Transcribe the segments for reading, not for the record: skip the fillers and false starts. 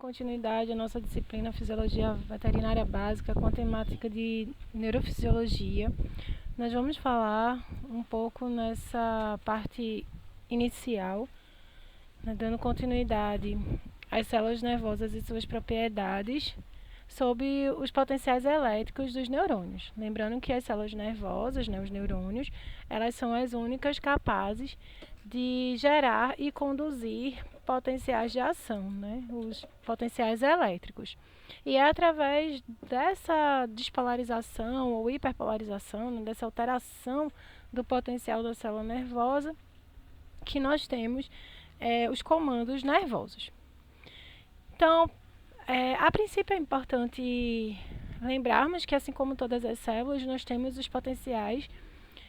continuidade à nossa disciplina Fisiologia Veterinária Básica com a temática de Neurofisiologia. Nós vamos falar um pouco nessa parte inicial, né, dando continuidade às células nervosas e suas propriedades sobre os potenciais elétricos dos neurônios. Lembrando que as células nervosas, né, os neurônios, elas são as únicas capazes de gerar e conduzir potenciais de ação, né, os potenciais elétricos. E é através dessa despolarização ou hiperpolarização, né, dessa alteração do potencial da célula nervosa, que nós temos os comandos nervosos. Então, a princípio é importante lembrarmos que, assim como todas as células, nós temos os potenciais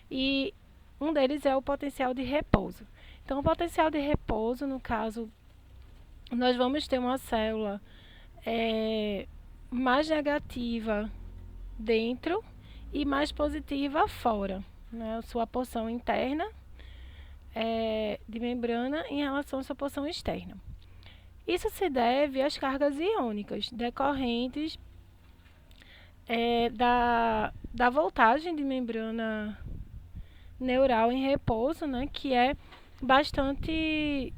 e um deles é o potencial de repouso. Então, o potencial de repouso, no caso, nós vamos ter uma célula mais negativa dentro e mais positiva fora, né? Sua porção interna de membrana em relação à sua porção externa. Isso se deve às cargas iônicas decorrentes da voltagem de membrana neural em repouso, né, que é bastante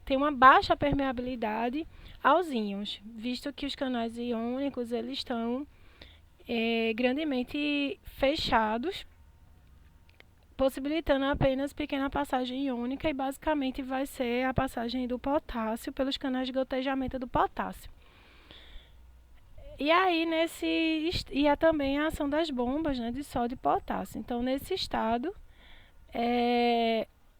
tem uma baixa permeabilidade aos íons, visto que os canais iônicos eles estão grandemente fechados, possibilitando apenas pequena passagem iônica, e basicamente vai ser a passagem do potássio pelos canais de gotejamento do potássio. E aí e é também a ação das bombas, né, de sódio e potássio. Então, nesse estado,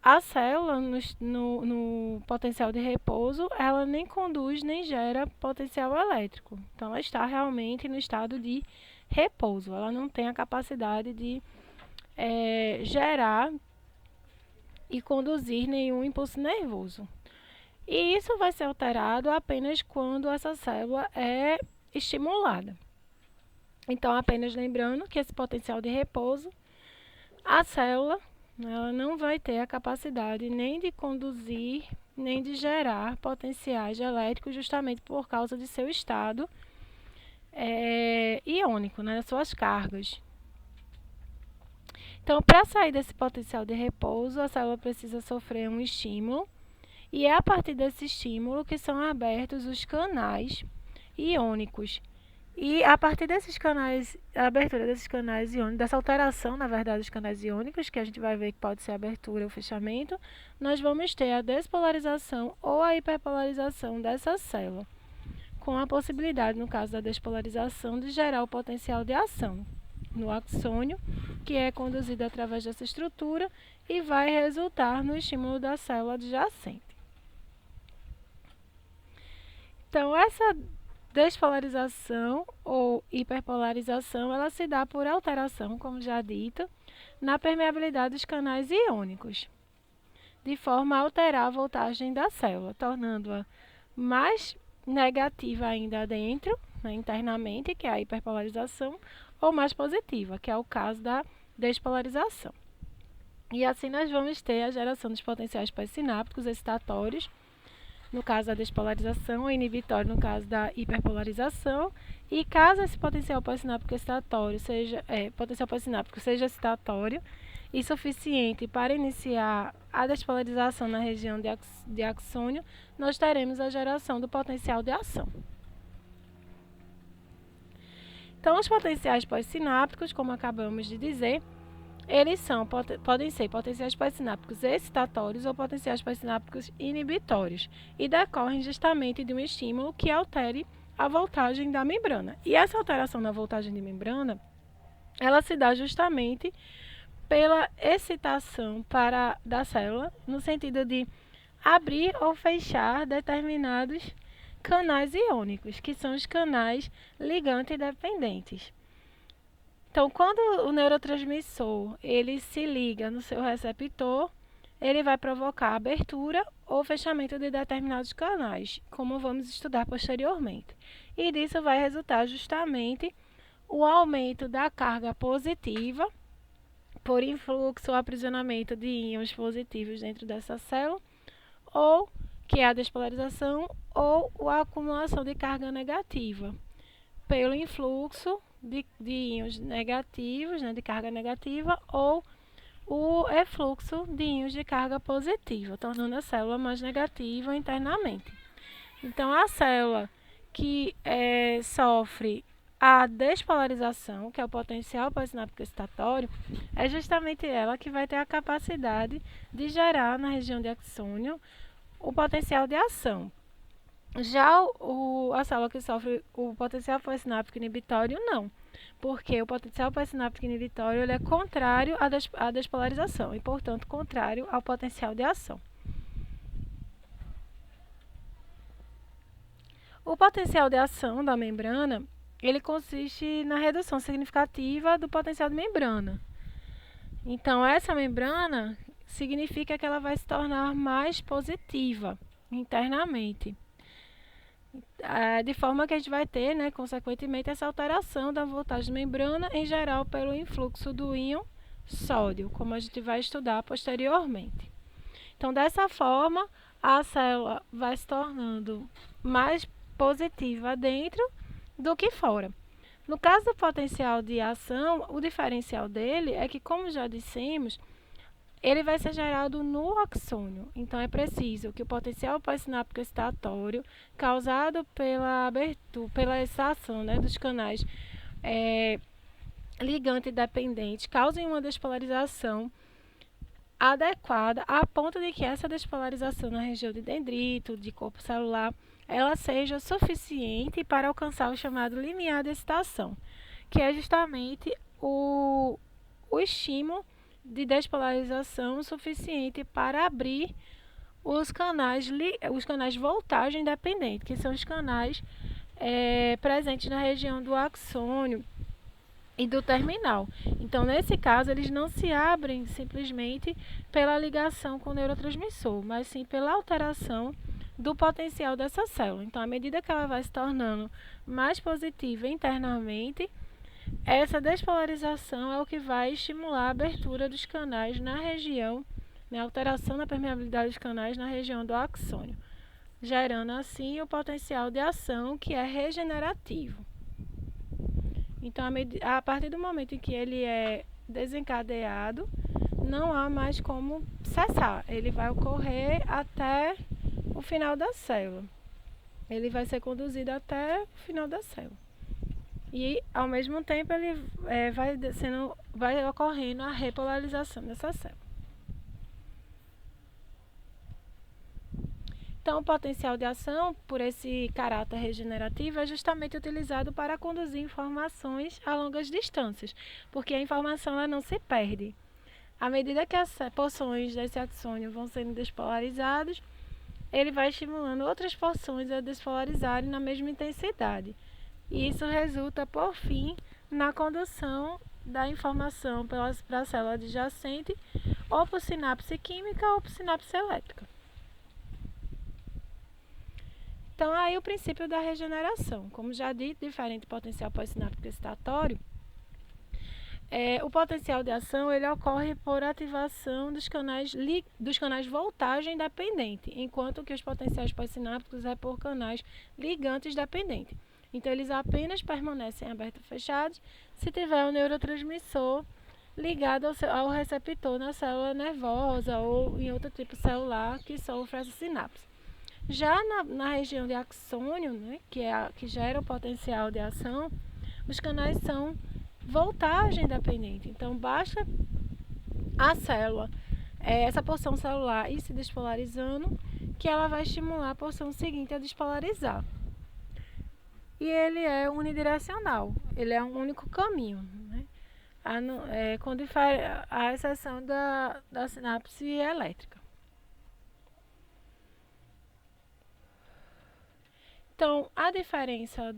a célula no potencial de repouso, ela nem conduz nem gera potencial elétrico. Então, ela está realmente no estado de repouso. Ela não tem a capacidade de gerar e conduzir nenhum impulso nervoso. E isso vai ser alterado apenas quando essa célula é estimulada. Então, apenas lembrando que esse potencial de repouso, a célula ela não vai ter a capacidade nem de conduzir, nem de gerar potenciais elétricos, justamente por causa de seu estado iônico, né, suas cargas. Então, para sair desse potencial de repouso, a célula precisa sofrer um estímulo, e é a partir desse estímulo que são abertos os canais iônicos. E a partir desses canais, a abertura desses canais iônicos, dessa alteração, na verdade, dos canais iônicos, que a gente vai ver que pode ser a abertura ou fechamento, nós vamos ter a despolarização ou a hiperpolarização dessa célula, com a possibilidade, no caso da despolarização, de gerar o potencial de ação no axônio, que é conduzido através dessa estrutura e vai resultar no estímulo da célula adjacente. Então, essa despolarização ou hiperpolarização, ela se dá por alteração, como já dito, na permeabilidade dos canais iônicos, de forma a alterar a voltagem da célula, tornando-a mais negativa ainda dentro, né, internamente, que é a hiperpolarização, ou mais positiva, que é o caso da despolarização. E assim nós vamos ter a geração dos potenciais pós-sinápticos excitatórios, no caso da despolarização, e inibitório no caso da hiperpolarização. E caso esse potencial pós-sináptico excitatório seja excitatório e suficiente para iniciar a despolarização na região de axônio, nós teremos a geração do potencial de ação. Então, os potenciais pós-sinápticos, como acabamos de dizer, eles podem ser potenciais pós-sinápticos excitatórios ou potenciais pós-sinápticos inibitórios e decorrem justamente de um estímulo que altere a voltagem da membrana. E essa alteração na voltagem de membrana, ela se dá justamente pela excitação da célula, no sentido de abrir ou fechar determinados canais iônicos, que são os canais ligante dependentes. Então, quando o neurotransmissor ele se liga no seu receptor, ele vai provocar abertura ou fechamento de determinados canais, como vamos estudar posteriormente. E disso vai resultar justamente o aumento da carga positiva por influxo ou aprisionamento de íons positivos dentro dessa célula, ou que é a despolarização, ou a acumulação de carga negativa, pelo influxo de íons negativos, né, de carga negativa, ou o efluxo de íons de carga positiva, tornando a célula mais negativa internamente. Então, a célula que sofre a despolarização, que é o potencial pós-sináptico excitatório, é justamente ela que vai ter a capacidade de gerar na região de axônio o potencial de ação. Já a célula que sofre o potencial pós-sináptico inibitório, não, porque o potencial pós-sináptico inibitório ele é contrário à despolarização e, portanto, contrário ao potencial de ação. O potencial de ação da membrana, ele consiste na redução significativa do potencial de membrana. Então, essa membrana significa que ela vai se tornar mais positiva internamente. De forma que a gente vai ter, né, consequentemente, essa alteração da voltagem de membrana, em geral, pelo influxo do íon sódio, como a gente vai estudar posteriormente. Então, dessa forma, a célula vai se tornando mais positiva dentro do que fora. No caso do potencial de ação, o diferencial dele é que, como já dissemos, ele vai ser gerado no axônio. Então, é preciso que o potencial pós-sináptico excitatório, causado pela excitação, né, dos canais ligante dependente, cause uma despolarização adequada, a ponto de que essa despolarização na região de dendrito, de corpo celular, ela seja suficiente para alcançar o chamado limiar de excitação, que é justamente o estímulo de despolarização suficiente para abrir os canais voltagem dependente, que são os canais presentes na região do axônio e do terminal. Então, nesse caso, eles não se abrem simplesmente pela ligação com o neurotransmissor, mas sim pela alteração do potencial dessa célula. Então, à medida que ela vai se tornando mais positiva internamente, essa despolarização é o que vai estimular a abertura dos canais na região, né, a alteração da permeabilidade dos canais na região do axônio, gerando assim o potencial de ação que é regenerativo. Então, a partir do momento em que ele é desencadeado, não há mais como cessar. Ele vai ocorrer até o final da célula. Ele vai ser conduzido até o final da célula. E, ao mesmo tempo, ele vai ocorrendo a repolarização dessa célula. Então, o potencial de ação, por esse caráter regenerativo, é justamente utilizado para conduzir informações a longas distâncias, porque a informação ela não se perde. À medida que as porções desse axônio vão sendo despolarizadas, ele vai estimulando outras porções a despolarizarem na mesma intensidade. E isso resulta, por fim, na condução da informação para a célula adjacente, ou por sinapse química ou por sinapse elétrica. Então, aí o princípio da regeneração. Como já dito, diferente do potencial pós-sináptico excitatório, o potencial de ação ele ocorre por ativação dos canais voltagem dependente, enquanto que os potenciais pós-sinápticos é por canais ligantes dependentes. Então, eles apenas permanecem abertos ou fechados se tiver um neurotransmissor ligado ao receptor na célula nervosa ou em outro tipo celular que sofre essa sinapse. Já na região de axônio, né, que gera o potencial de ação, os canais são voltagem dependente. Então, basta a célula, essa porção celular ir se despolarizando, que ela vai estimular a porção seguinte a despolarizar. E ele é unidirecional, ele é um único caminho, né? A exceção da sinapse elétrica. Então, a diferença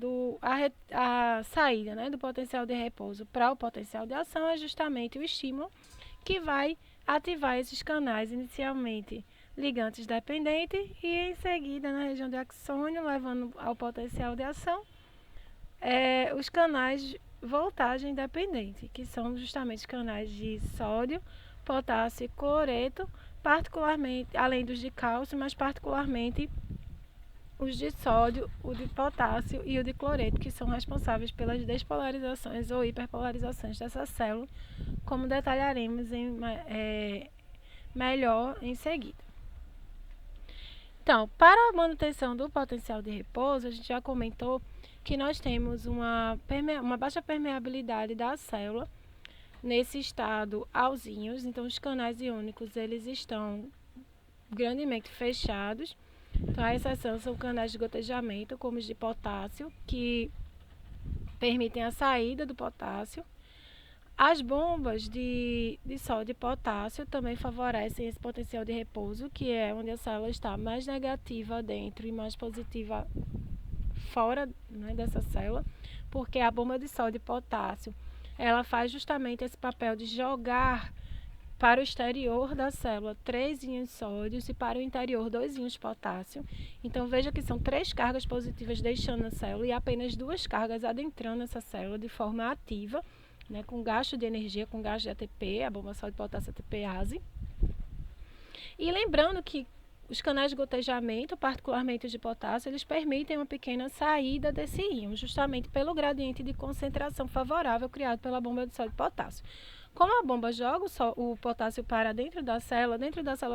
a saída, né, do potencial de repouso para o potencial de ação é justamente o estímulo que vai ativar esses canais inicialmente ligantes dependentes e em seguida na região de axônio, levando ao potencial de ação, os canais voltagem dependente, que são justamente os canais de sódio, potássio e cloreto, particularmente, além dos de cálcio, mas particularmente os de sódio, o de potássio e o de cloreto, que são responsáveis pelas despolarizações ou hiperpolarizações dessa célula, como detalharemos melhor em seguida. Então, para a manutenção do potencial de repouso, a gente já comentou que nós temos uma baixa permeabilidade da célula nesse estado aos íons. Então, os canais iônicos eles estão grandemente fechados. Então, a exceção são canais de gotejamento, como os de potássio, que permitem a saída do potássio. As bombas de sódio e potássio também favorecem esse potencial de repouso, que é onde a célula está mais negativa dentro e mais positiva fora, né, dessa célula, porque a bomba de sódio e potássio ela faz justamente esse papel de jogar para o exterior da célula 3 íons sódios e para o interior 2 íons de potássio. Então veja que são 3 cargas positivas deixando a célula e apenas 2 cargas adentrando essa célula de forma ativa, né, com gasto de energia, com gasto de ATP, a bomba sódio potássio ATPase. E lembrando que os canais de gotejamento, particularmente os de potássio, eles permitem uma pequena saída desse íon, justamente pelo gradiente de concentração favorável criado pela bomba de sódio e potássio. Como a bomba joga o potássio para dentro da célula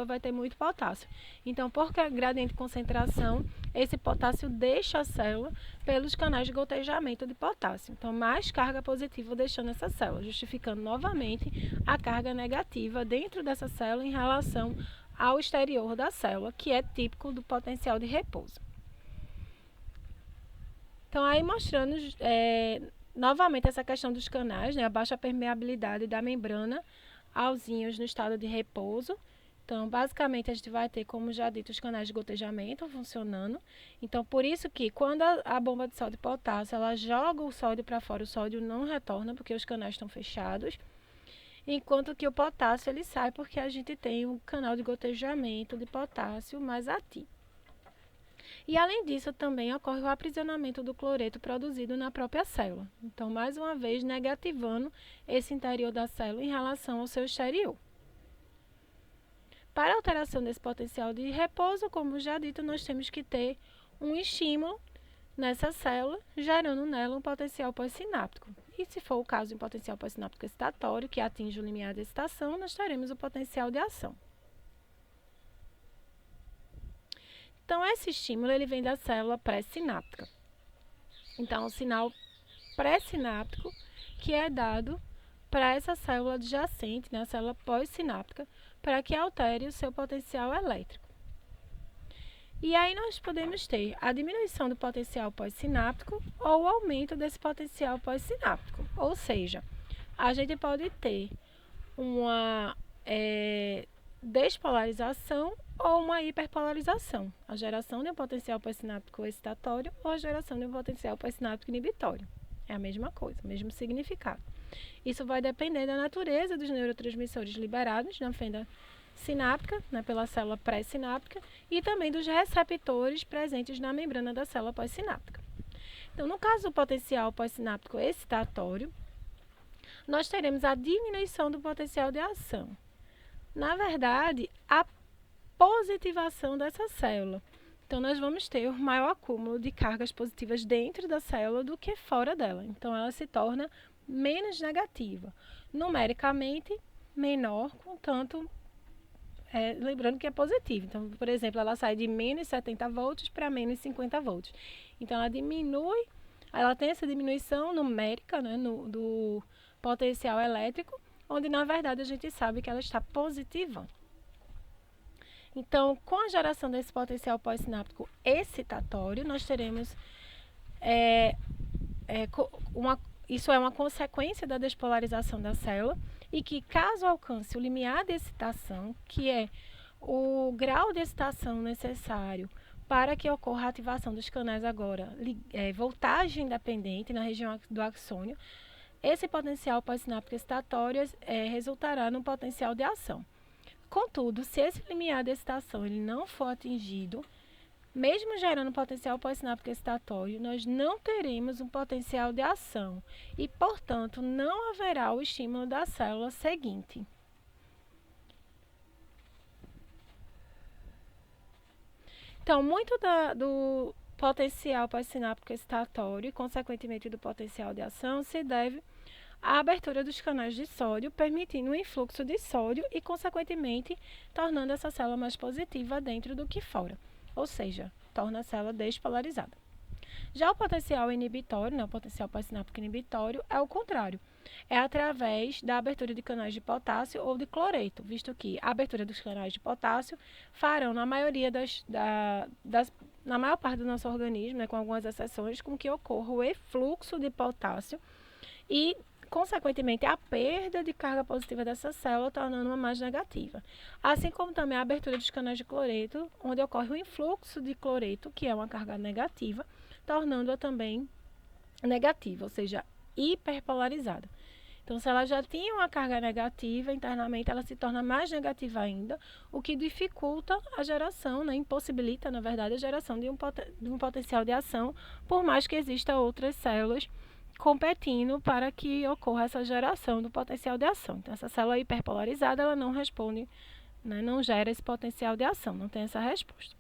vai ter muito potássio. Então, por gradiente de concentração, esse potássio deixa a célula pelos canais de gotejamento de potássio. Então, mais carga positiva deixando essa célula, justificando novamente a carga negativa dentro dessa célula em relação ao exterior da célula, que é típico do potencial de repouso. Então, aí mostrando novamente essa questão dos canais, né, a baixa permeabilidade da membrana aos íons no estado de repouso. Então, basicamente, a gente vai ter, como já dito, os canais de gotejamento funcionando. Então, por isso que quando a bomba de sódio e potássio, ela joga o sódio para fora, o sódio não retorna, porque os canais estão fechados. Enquanto que o potássio, ele sai porque a gente tem um canal de gotejamento de potássio mais ativo. E além disso, também ocorre o aprisionamento do cloreto produzido na própria célula. Então, mais uma vez, negativando esse interior da célula em relação ao seu exterior. Para a alteração desse potencial de repouso, como já dito, nós temos que ter um estímulo nessa célula, gerando nela um potencial pós-sináptico. E se for o caso de um potencial pós-sináptico excitatório, que atinge o limiar de excitação, nós teremos o potencial de ação. Então, esse estímulo ele vem da célula pré-sináptica. Então, o sinal pré-sináptico que é dado para essa célula adjacente, né, a célula pós-sináptica, para que altere o seu potencial elétrico. E aí nós podemos ter a diminuição do potencial pós-sináptico ou o aumento desse potencial pós-sináptico. Ou seja, a gente pode ter uma despolarização ou uma hiperpolarização, a geração de um potencial pós-sináptico excitatório ou a geração de um potencial pós-sináptico inibitório. É a mesma coisa, o mesmo significado. Isso vai depender da natureza dos neurotransmissores liberados na fenda sináptica, né, pela célula pré-sináptica, e também dos receptores presentes na membrana da célula pós-sináptica. Então, no caso do potencial pós-sináptico excitatório, nós teremos a diminuição do potencial de ação. Na verdade, a positivação dessa célula. Então, nós vamos ter um maior acúmulo de cargas positivas dentro da célula do que fora dela. Então, ela se torna menos negativa. Numericamente, menor, contanto, lembrando que é positivo. Então, por exemplo, ela sai de menos 70 volts para menos 50 volts. Então, ela diminui, ela tem essa diminuição numérica, né, do potencial elétrico, onde, na verdade, a gente sabe que ela está positiva. Então, com a geração desse potencial pós-sináptico excitatório, nós teremos isso é uma consequência da despolarização da célula e que, caso alcance o limiar de excitação, que é o grau de excitação necessário para que ocorra a ativação dos canais agora, voltagem independente na região do axônio, esse potencial pós-sináptico excitatório resultará no potencial de ação. Contudo, se esse limiar de excitação ele não for atingido, mesmo gerando potencial pós-sináptico excitatório, nós não teremos um potencial de ação e, portanto, não haverá o estímulo da célula seguinte. Então, muito do potencial pós-sináptico excitatório e, consequentemente, do potencial de ação se deve à abertura dos canais de sódio, permitindo o influxo de sódio e, consequentemente, tornando essa célula mais positiva dentro do que fora, ou seja, torna a célula despolarizada. Já o potencial inibitório, o potencial pós-sináptico inibitório, é o contrário. É através da abertura de canais de potássio ou de cloreto, visto que a abertura dos canais de potássio farão, na maior parte do nosso organismo, com algumas exceções, com que ocorra o efluxo de potássio e, consequentemente, a perda de carga positiva dessa célula, tornando-a mais negativa. Assim como também a abertura dos canais de cloreto, onde ocorre o influxo de cloreto, que é uma carga negativa, tornando-a também negativa, ou seja, hiperpolarizada. Então, se ela já tinha uma carga negativa, internamente ela se torna mais negativa ainda, o que dificulta a geração, impossibilita, na verdade, a geração de um potencial de ação, por mais que existam outras células competindo para que ocorra essa geração do potencial de ação. Então, essa célula hiperpolarizada, ela não responde, não gera esse potencial de ação, não tem essa resposta.